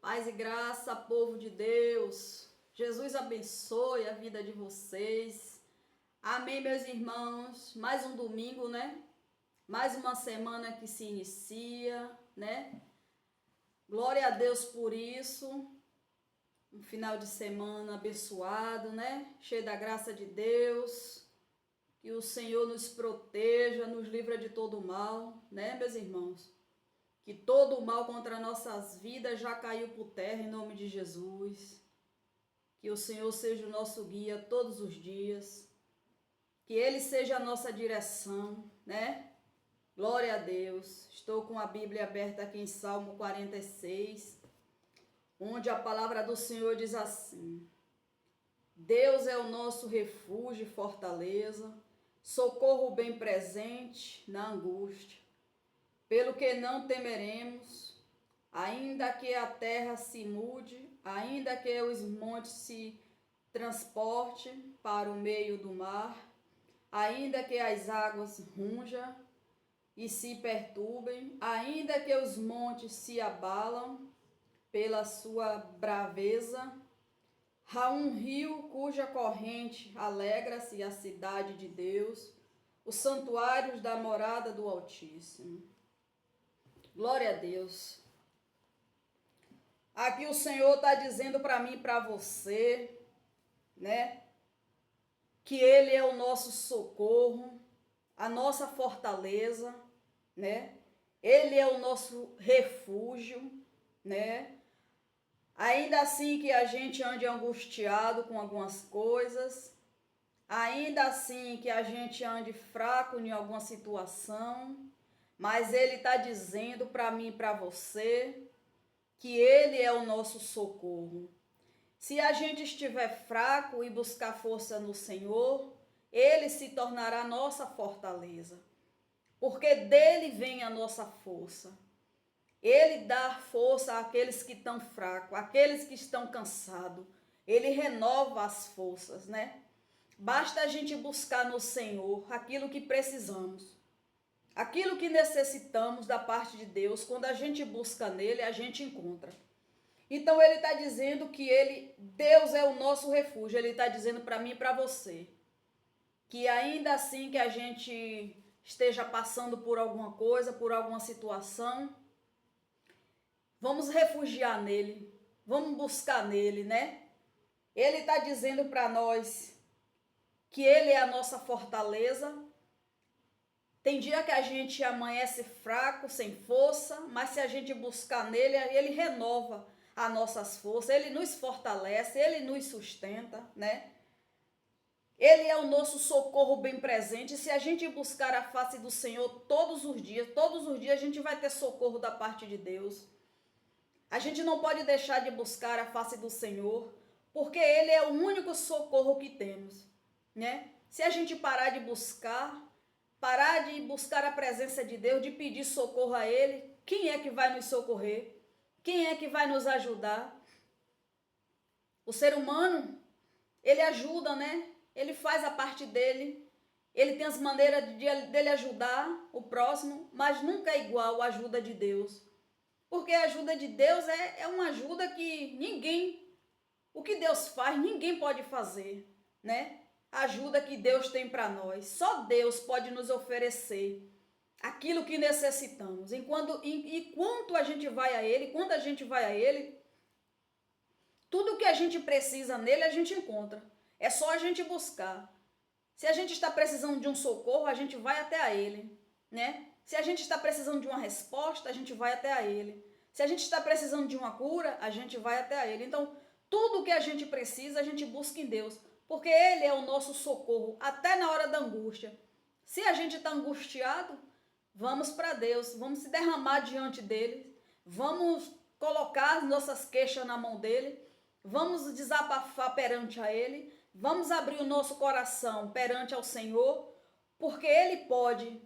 Paz e graça, povo de Deus. Jesus abençoe a vida de vocês. Amém, meus irmãos. Mais um domingo, né? Mais uma semana que se inicia, né? Glória a Deus por isso. Um final de semana abençoado, né? Cheio da graça de Deus. Que o Senhor nos proteja, nos livra de todo o mal, né, meus irmãos? Que todo o mal contra nossas vidas já caiu por terra em nome de Jesus. Que o Senhor seja o nosso guia todos os dias. Que Ele seja a nossa direção, né? Glória a Deus. Estou com a Bíblia aberta aqui em Salmo 46, onde a palavra do Senhor diz assim: Deus é o nosso refúgio e fortaleza, socorro bem presente na angústia. Pelo que não temeremos, ainda que a terra se mude, ainda que os montes se transportem para o meio do mar, ainda que as águas rujam e se perturbem, ainda que os montes se abalam pela sua braveza, há um rio cuja corrente alegra-se a cidade de Deus, os santuários da morada do Altíssimo. Glória a Deus. Aqui o Senhor está dizendo para mim e para você, né? Que Ele é o nosso socorro, a nossa fortaleza, né? Ele é o nosso refúgio, né? Ainda assim que a gente ande angustiado com algumas coisas, ainda assim que a gente ande fraco em alguma situação, mas Ele está dizendo para mim e para você que Ele é o nosso socorro. Se a gente estiver fraco e buscar força no Senhor, Ele se tornará nossa fortaleza, porque dele vem a nossa força. Ele dá força àqueles que estão fracos, àqueles que estão cansados. Ele renova as forças, né? Basta a gente buscar no Senhor aquilo que precisamos. Aquilo que necessitamos da parte de Deus, quando a gente busca nele, a gente encontra. Então ele está dizendo que Deus é o nosso refúgio. Ele está dizendo para mim e para você que ainda assim que a gente esteja passando por alguma coisa, por alguma situação, vamos refugiar nele, vamos buscar nele, né? Ele está dizendo para nós que ele é a nossa fortaleza. Tem dia que a gente amanhece fraco, sem força, mas se a gente buscar nele, ele renova as nossas forças, ele nos fortalece, ele nos sustenta, né? Ele é o nosso socorro bem presente. Se a gente buscar a face do Senhor todos os dias a gente vai ter socorro da parte de Deus. A gente não pode deixar de buscar a face do Senhor, porque Ele é o único socorro que temos, né? Se a gente parar de buscar a presença de Deus, de pedir socorro a Ele, quem é que vai nos socorrer? Quem é que vai nos ajudar? O ser humano, ele ajuda, né? Ele faz a parte dele, ele tem as maneiras dele ajudar o próximo, mas nunca é igual a ajuda de Deus. Porque a ajuda de Deus é uma ajuda que o que Deus faz, ninguém pode fazer, né? A ajuda que Deus tem para nós. Só Deus pode nos oferecer aquilo que necessitamos. Enquanto a gente vai a Ele, quando a gente vai a Ele, tudo que a gente precisa nele, a gente encontra. É só a gente buscar. Se a gente está precisando de um socorro, a gente vai até a Ele, né? Se a gente está precisando de uma resposta, a gente vai até a Ele. Se a gente está precisando de uma cura, a gente vai até a Ele. Então, tudo que a gente precisa, a gente busca em Deus, porque Ele é o nosso socorro, até na hora da angústia. Se a gente está angustiado, vamos para Deus, vamos se derramar diante dEle, vamos colocar as nossas queixas na mão dEle, vamos desabafar perante a Ele, vamos abrir o nosso coração perante ao Senhor, porque Ele pode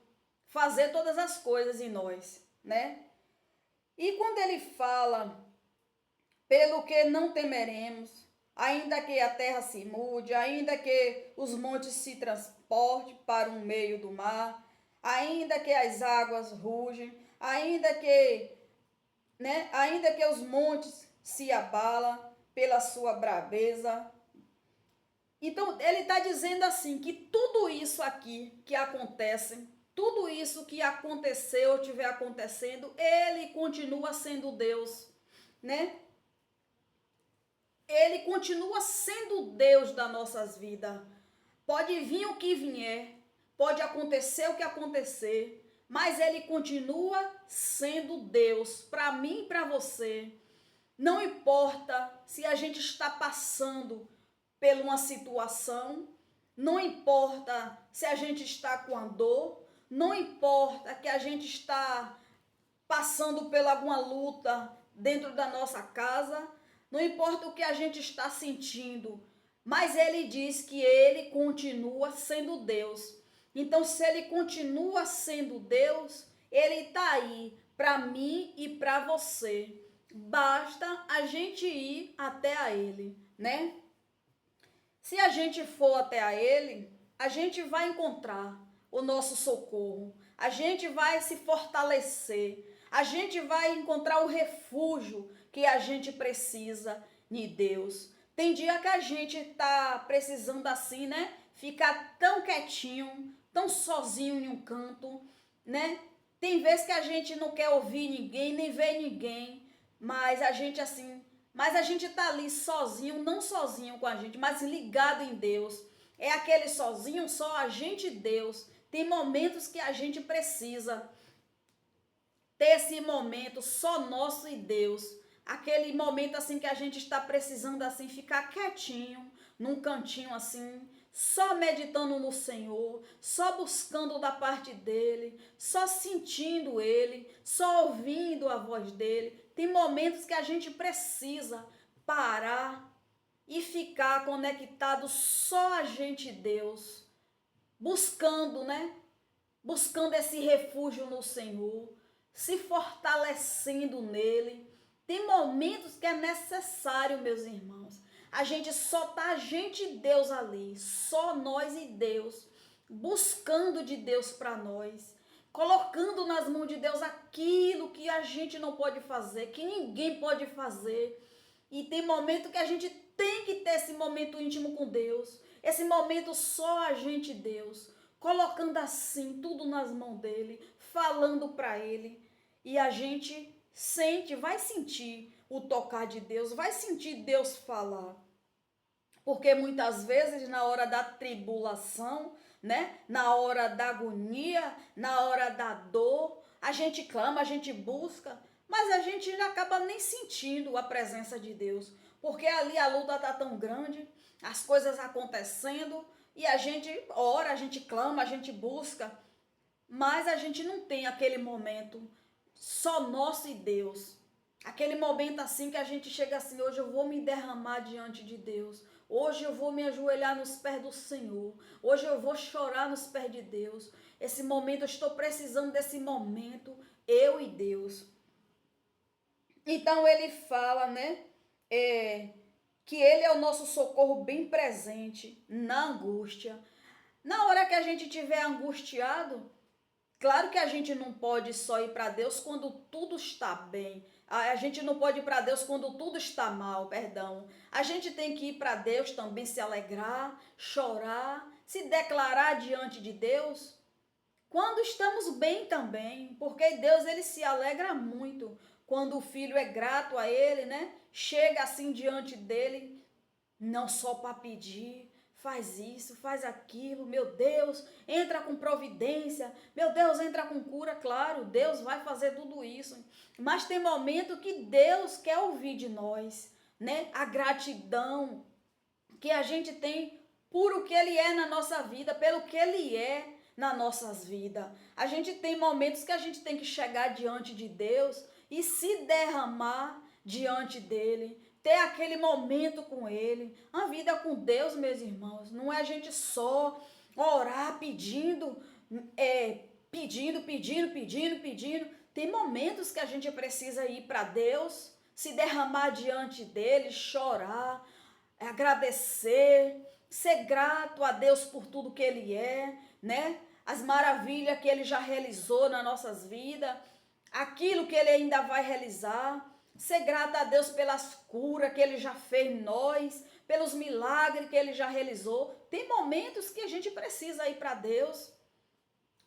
fazer todas as coisas em nós, né? E quando Ele fala, pelo que não temeremos, ainda que a terra se mude, ainda que os montes se transportem para o meio do mar, ainda que as águas rugem, ainda que os montes se abala pela sua braveza. Então, ele está dizendo assim, que tudo isso aqui que acontece, tudo isso que aconteceu, estiver acontecendo, ele continua sendo Deus, né? Ele continua sendo Deus das nossas vidas. Pode vir o que vier, pode acontecer o que acontecer, mas ele continua sendo Deus para mim e para você. Não importa se a gente está passando por uma situação, não importa se a gente está com a dor, não importa que a gente está passando por alguma luta dentro da nossa casa, não importa o que a gente está sentindo, mas ele diz que ele continua sendo Deus. Então, se ele continua sendo Deus, ele está aí para mim e para você. Basta a gente ir até a ele, né? Se a gente for até a ele, a gente vai encontrar o nosso socorro, a gente vai se fortalecer, a gente vai encontrar o refúgio que a gente precisa de Deus. Tem dia que a gente tá precisando assim, né? Ficar tão quietinho, tão sozinho em um canto, né? Tem vezes que a gente não quer ouvir ninguém, nem ver ninguém, mas a gente assim, mas a gente tá ali sozinho, não sozinho com a gente, mas ligado em Deus. É aquele sozinho, só a gente e Deus. Tem momentos que a gente precisa ter esse momento só nosso e Deus. Aquele momento assim que a gente está precisando assim ficar quietinho, num cantinho assim, só meditando no Senhor, só buscando da parte dele, só sentindo ele, só ouvindo a voz dele. Tem momentos que a gente precisa parar e ficar conectado só a gente e Deus, buscando, né? Buscando esse refúgio no Senhor, se fortalecendo nele. Tem momentos que é necessário, meus irmãos, a gente só tá a gente e Deus ali, só nós e Deus, buscando de Deus para nós, colocando nas mãos de Deus aquilo que a gente não pode fazer, que ninguém pode fazer. E tem momento que a gente tem que ter esse momento íntimo com Deus, esse momento só a gente e Deus, colocando assim tudo nas mãos dele, falando para ele, e a gente sente, vai sentir o tocar de Deus, vai sentir Deus falar. Porque muitas vezes na hora da tribulação, né, na hora da agonia, na hora da dor, a gente clama, a gente busca, mas a gente acaba nem sentindo a presença de Deus, porque ali a luta está tão grande, as coisas acontecendo, e a gente ora, a gente clama, a gente busca, mas a gente não tem aquele momento só nosso e Deus. Aquele momento assim que a gente chega assim, hoje eu vou me derramar diante de Deus. Hoje eu vou me ajoelhar nos pés do Senhor. Hoje eu vou chorar nos pés de Deus. Esse momento, eu estou precisando desse momento, eu e Deus. Então ele fala, né? Que ele é o nosso socorro bem presente na angústia. Na hora que a gente estiver angustiado, claro que a gente não pode só ir para Deus quando tudo está bem. A gente não pode ir para Deus quando tudo está mal, perdão. A gente tem que ir para Deus também se alegrar, chorar, se declarar diante de Deus quando estamos bem também, porque Deus ele se alegra muito quando o filho é grato a ele, né? Chega assim diante dele, não só para pedir, faz isso, faz aquilo, meu Deus, entra com providência, meu Deus, entra com cura, claro, Deus vai fazer tudo isso, mas tem momento que Deus quer ouvir de nós, né? A gratidão que a gente tem por o que Ele é na nossa vida, pelo que Ele é nas nossas vidas. A gente tem momentos que a gente tem que chegar diante de Deus e se derramar diante dele, ter aquele momento com ele. A vida com Deus, meus irmãos, não é a gente só orar pedindo, pedindo. Tem momentos que a gente precisa ir para Deus, se derramar diante dele, chorar, agradecer, ser grato a Deus por tudo que ele é, né? As maravilhas que ele já realizou nas nossas vidas, aquilo que ele ainda vai realizar. ser grata a Deus pelas curas que Ele já fez em nós, pelos milagres que Ele já realizou. Tem momentos que a gente precisa ir para Deus,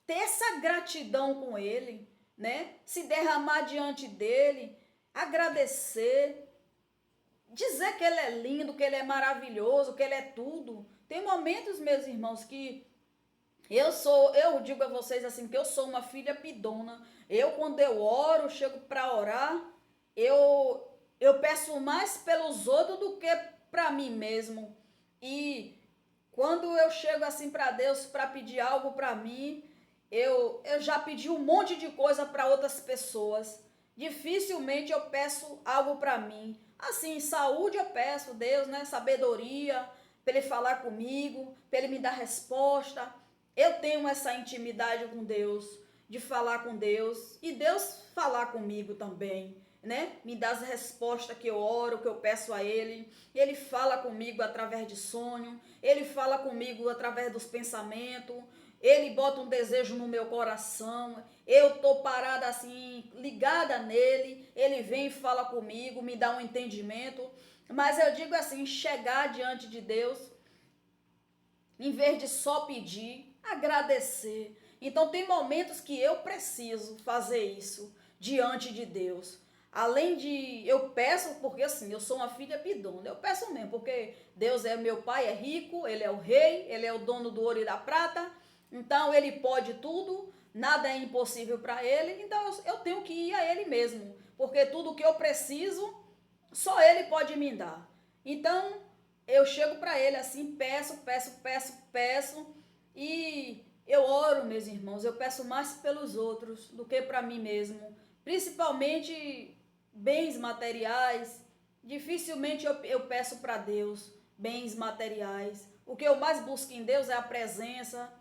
ter essa gratidão com Ele, né? Se derramar diante dEle, agradecer, dizer que Ele é lindo, que Ele é maravilhoso, que Ele é tudo. Tem momentos, meus irmãos, que eu digo a vocês assim, que eu sou uma filha pidona. Eu, quando eu oro, chego para orar, eu peço mais pelos outros do que para mim mesmo. E quando eu chego assim para Deus para pedir algo para mim, eu já pedi um monte de coisa para outras pessoas. Dificilmente eu peço algo para mim. Assim, saúde eu peço, Deus, né? Sabedoria, para Ele falar comigo, para Ele me dar resposta. Eu tenho essa intimidade com Deus, de falar com Deus e Deus falar comigo também, né? Me dá as respostas que eu oro, que eu peço a Ele. Ele fala comigo através de sonho, Ele fala comigo através dos pensamentos. Ele bota um desejo no meu coração, eu tô parada assim, ligada nele, ele vem e fala comigo, me dá um entendimento. Mas eu digo assim, chegar diante de Deus, em vez de só pedir, agradecer. Então tem momentos que eu preciso fazer isso diante de Deus. Além de, eu peço, porque assim, eu sou uma filha pidona, eu peço mesmo, porque Deus é meu pai, é rico, Ele é o rei, Ele é o dono do ouro e da prata, então Ele pode tudo, nada é impossível para Ele, então eu tenho que ir a Ele mesmo, porque tudo que eu preciso, só Ele pode me dar. Então, eu chego para Ele assim, peço, e eu oro, meus irmãos, eu peço mais pelos outros do que para mim mesmo, principalmente bens materiais. Dificilmente eu peço para Deus bens materiais. O que eu mais busco em Deus é a presença,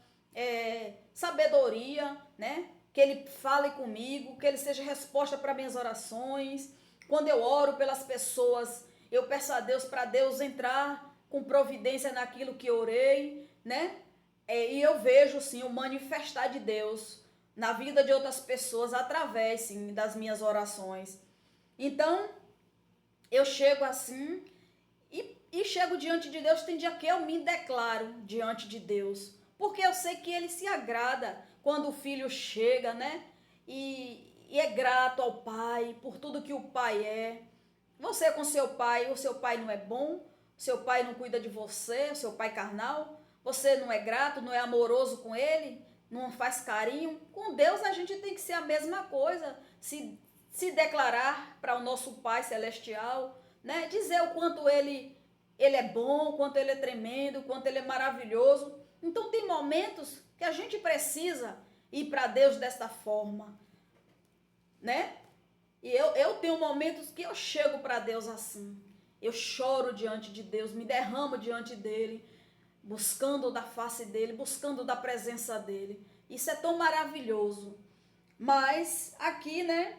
sabedoria, né? Que Ele fale comigo, que Ele seja resposta para minhas orações. Quando eu oro pelas pessoas, eu peço a Deus para Deus entrar com providência naquilo que orei, né? E eu vejo, sim, o manifestar de Deus na vida de outras pessoas através, sim, das minhas orações. Então, eu chego assim e chego diante de Deus. Tem dia que eu me declaro diante de Deus, porque eu sei que Ele se agrada quando o filho chega, né? E é grato ao Pai por tudo que o Pai é. Você com seu pai, o seu pai não é bom, o seu pai não cuida de você, o seu pai carnal, você não é grato, não é amoroso com ele, não faz carinho. Com Deus a gente tem que ser a mesma coisa, se declarar para o nosso Pai Celestial, né? Dizer o quanto ele é bom, o quanto ele é tremendo, o quanto ele é maravilhoso. Então tem momentos que a gente precisa ir para Deus desta forma, né? E eu tenho momentos que eu chego para Deus assim. Eu choro diante de Deus, me derramo diante dele, buscando da face dele, buscando da presença dele. Isso é tão maravilhoso. Mas aqui, né,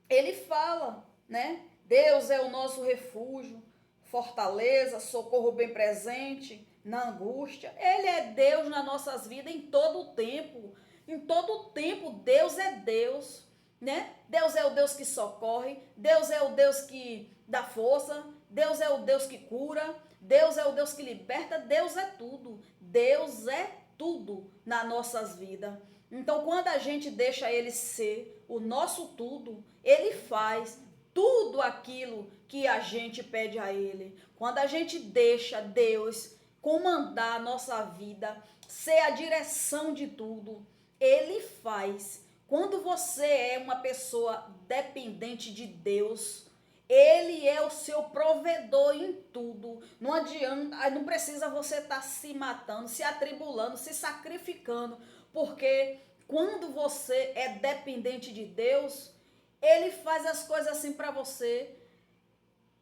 ele fala, né? Deus é o nosso refúgio, fortaleza, socorro bem presente na angústia. Ele é Deus nas nossas vidas em todo o tempo. Em todo o tempo, Deus é Deus, né? Deus é o Deus que socorre, Deus é o Deus que dá força, Deus é o Deus que cura, Deus é o Deus que liberta, Deus é tudo. Deus é tudo nas nossas vidas. Então, quando a gente deixa Ele ser o nosso tudo, Ele faz tudo aquilo que a gente pede a Ele. Quando a gente deixa Deus comandar a nossa vida, ser a direção de tudo, Ele faz. Quando você é uma pessoa dependente de Deus, Ele é o seu provedor em tudo. Não adianta, não precisa você estar se matando, se atribulando, se sacrificando, porque quando você é dependente de Deus, Ele faz as coisas assim para você.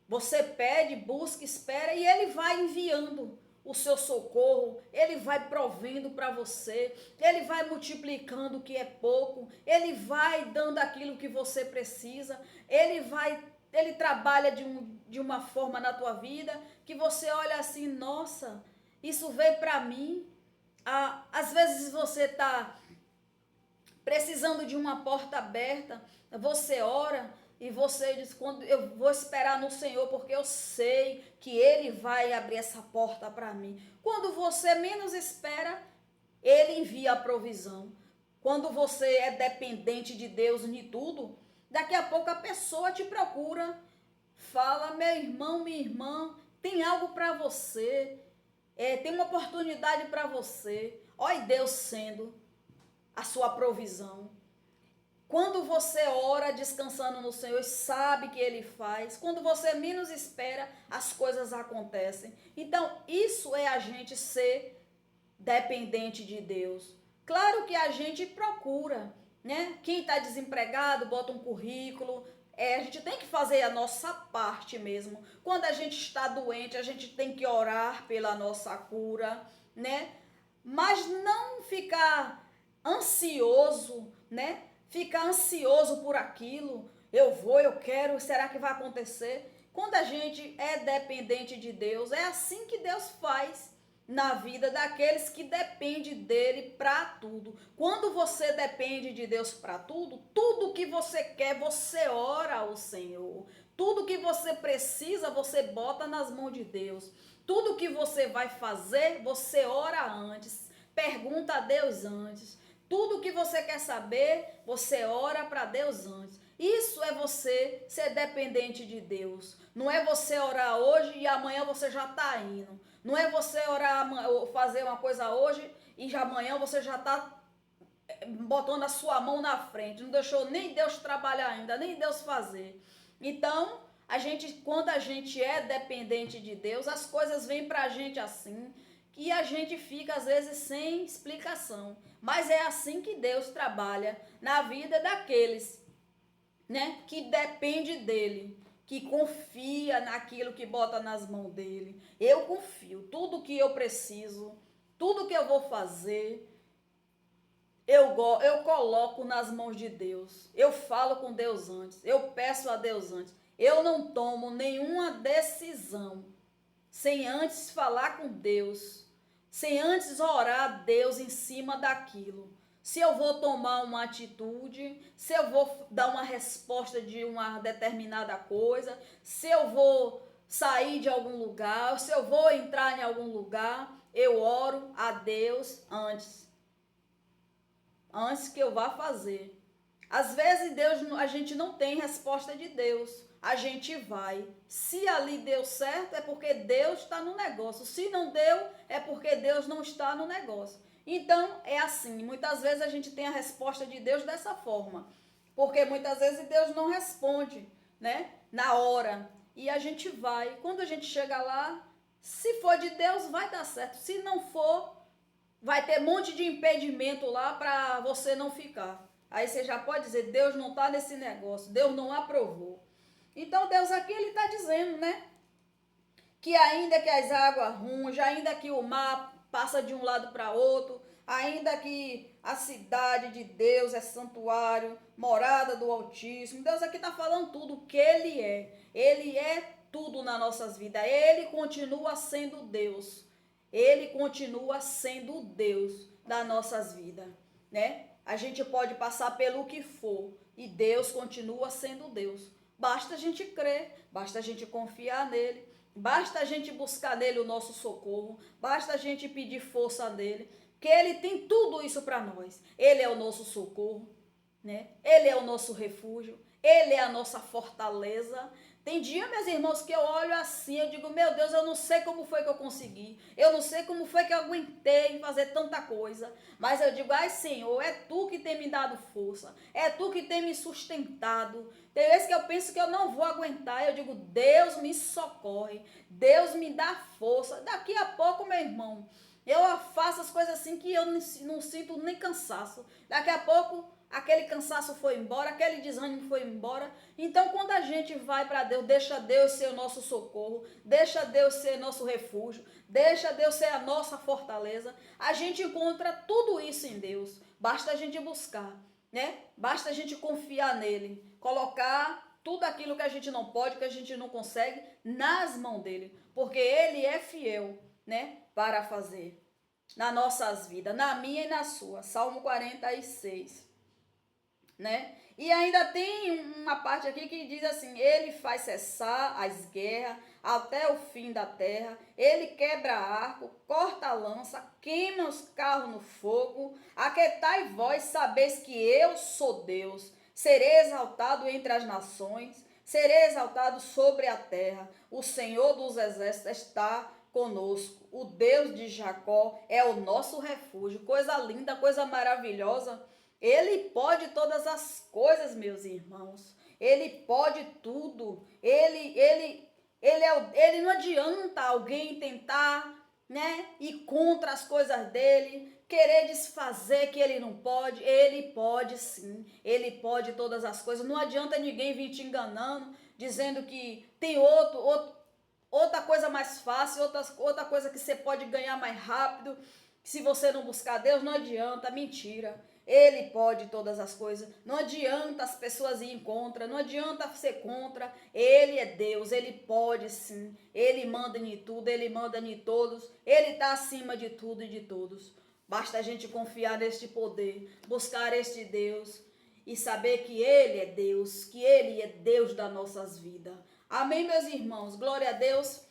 Você pede, busca, espera e Ele vai enviando o seu socorro, Ele vai provendo para você, Ele vai multiplicando o que é pouco, Ele vai dando aquilo que você precisa, Ele trabalha de uma forma na tua vida que você olha assim, nossa, isso veio para mim. Às vezes você está precisando de uma porta aberta, você ora, E você diz, quando eu vou esperar no Senhor, porque eu sei que Ele vai abrir essa porta para mim. Quando você menos espera, Ele envia a provisão. Quando você é dependente de Deus em tudo, daqui a pouco a pessoa te procura, fala, meu irmão, minha irmã, tem algo para você, tem uma oportunidade para você. Olha Deus sendo a sua provisão. Quando você ora descansando no Senhor, sabe que Ele faz. Quando você menos espera, as coisas acontecem. Então, isso é a gente ser dependente de Deus. Claro que a gente procura, né? Quem está desempregado, bota um currículo. A gente tem que fazer a nossa parte mesmo. Quando a gente está doente, a gente tem que orar pela nossa cura, né? Mas não ficar ansioso, né? Ficar ansioso por aquilo. Eu vou, eu quero, será que vai acontecer? Quando a gente é dependente de Deus, é assim que Deus faz na vida daqueles que dependem dele para tudo. Quando você depende de Deus para tudo, tudo que você quer, você ora ao Senhor. Tudo que você precisa, você bota nas mãos de Deus. Tudo que você vai fazer, você ora antes, pergunta a Deus antes. Tudo que você quer saber, você ora para Deus antes. Isso é você ser dependente de Deus. Não é você orar hoje e amanhã você já está indo. Não é você orar, fazer uma coisa hoje e já amanhã você já está botando a sua mão na frente. Não deixou nem Deus trabalhar ainda, nem Deus fazer. Então, quando a gente é dependente de Deus, as coisas vêm para a gente assim, que a gente fica às vezes sem explicação. Mas é assim que Deus trabalha na vida daqueles, né, que depende dele, que confia naquilo que bota nas mãos dele. Eu confio, tudo que eu preciso, tudo que eu vou fazer, eu coloco nas mãos de Deus. Eu falo com Deus antes, eu peço a Deus antes. Eu não tomo nenhuma decisão sem antes falar com Deus, sem antes orar a Deus em cima daquilo. Se eu vou tomar uma atitude, se eu vou dar uma resposta de uma determinada coisa, se eu vou sair de algum lugar, se eu vou entrar em algum lugar, eu oro a Deus antes que eu vá fazer. Às vezes a gente não tem resposta de Deus. A gente vai. Se ali deu certo, é porque Deus está no negócio. Se não deu, é porque Deus não está no negócio. Então, é assim. Muitas vezes a gente tem a resposta de Deus dessa forma. Porque muitas vezes Deus não responde, né? Na hora. E a gente vai. Quando a gente chega lá, se for de Deus, vai dar certo. Se não for, vai ter um monte de impedimento lá para você não ficar. Aí você já pode dizer, Deus não está nesse negócio, Deus não aprovou. Então Deus aqui, ele está dizendo, né? Que ainda que as águas rungem, ainda que o mar passa de um lado para outro, ainda que a cidade de Deus é santuário, morada do Altíssimo, Deus aqui está falando tudo o que Ele é. Ele é tudo nas nossas vidas, Ele continua sendo Deus. Ele continua sendo Deus das nossas vidas, né? A gente pode passar pelo que for e Deus continua sendo Deus. Basta a gente crer, basta a gente confiar nele, basta a gente buscar nele o nosso socorro, basta a gente pedir força nele, que ele tem tudo isso para nós. Ele é o nosso socorro, né? Ele é o nosso refúgio, ele é a nossa fortaleza. Tem dia, meus irmãos, que eu olho assim, eu digo, meu Deus, eu não sei como foi que eu consegui, eu não sei como foi que eu aguentei fazer tanta coisa, mas eu digo, ai Senhor, é Tu que tem me dado força, é Tu que tem me sustentado. Tem vezes que eu penso que eu não vou aguentar, eu digo, Deus me socorre, Deus me dá força. Daqui a pouco, meu irmão, eu faço as coisas assim que eu não sinto nem cansaço. Daqui a pouco aquele cansaço foi embora, aquele desânimo foi embora. Então, quando a gente vai para Deus, deixa Deus ser o nosso socorro, deixa Deus ser nosso refúgio, deixa Deus ser a nossa fortaleza, a gente encontra tudo isso em Deus. Basta a gente buscar, né? Basta a gente confiar nele, colocar tudo aquilo que a gente não pode, que a gente não consegue, nas mãos dele, porque ele é fiel, né? Para fazer nas nossas vidas, na minha e na sua. Salmo 46. né? E ainda tem uma parte aqui que diz assim: ele faz cessar as guerras até o fim da terra, ele quebra arco, corta a lança, queima os carros no fogo. Aquietai vós, sabeis que eu sou Deus, serei exaltado entre as nações, serei exaltado sobre a terra. O Senhor dos exércitos está conosco, o Deus de Jacó é o nosso refúgio. Coisa linda, coisa maravilhosa. Ele pode todas as coisas, meus irmãos. Ele pode tudo. Ele não adianta alguém tentar, né, ir contra as coisas dele, querer desfazer que ele não pode. Ele pode sim. Ele pode todas as coisas. Não adianta ninguém vir te enganando, dizendo que tem outra coisa mais fácil, outra coisa que você pode ganhar mais rápido. Se você não buscar Deus, não adianta, mentira. Ele pode todas as coisas. Não adianta as pessoas irem contra, não adianta ser contra. Ele é Deus, ele pode sim. Ele manda em tudo, ele manda em todos. Ele está acima de tudo e de todos. Basta a gente confiar neste poder, buscar este Deus e saber que Ele é Deus, que Ele é Deus das nossas vidas. Amém, meus irmãos? Glória a Deus.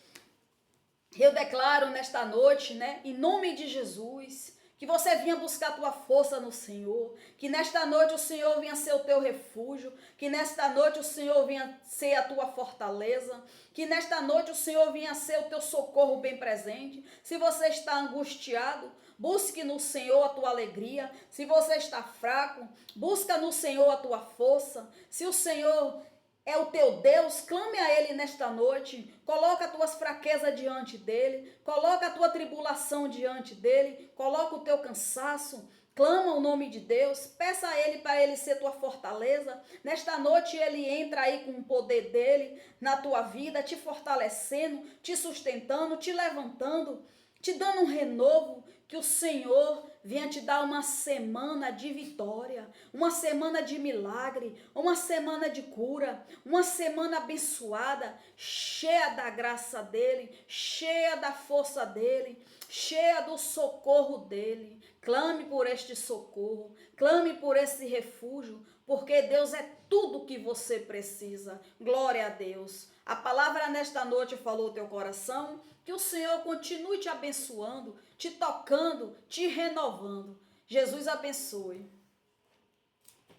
Eu declaro nesta noite, né, em nome de Jesus, que você vinha buscar a tua força no Senhor, que nesta noite o Senhor vinha ser o teu refúgio, que nesta noite o Senhor vinha ser a tua fortaleza, que nesta noite o Senhor vinha ser o teu socorro bem presente. Se você está angustiado, busque no Senhor a tua alegria. Se você está fraco, busca no Senhor a tua força. Se o Senhor é o teu Deus, clame a Ele nesta noite, coloca as tuas fraquezas diante dEle, coloca a tua tribulação diante dEle, coloca o teu cansaço, clama o nome de Deus, peça a Ele para Ele ser tua fortaleza. Nesta noite Ele entra aí com o poder dEle na tua vida, te fortalecendo, te sustentando, te levantando, te dando um renovo, que o Senhor venha te dar uma semana de vitória, uma semana de milagre, uma semana de cura, uma semana abençoada, cheia da graça dEle, cheia da força dEle, cheia do socorro dEle. Clame por este socorro, clame por esse refúgio, porque Deus é tudo que você precisa. Glória a Deus. A palavra nesta noite falou ao teu coração. Que o Senhor continue te abençoando, te tocando, te renovando. Jesus abençoe.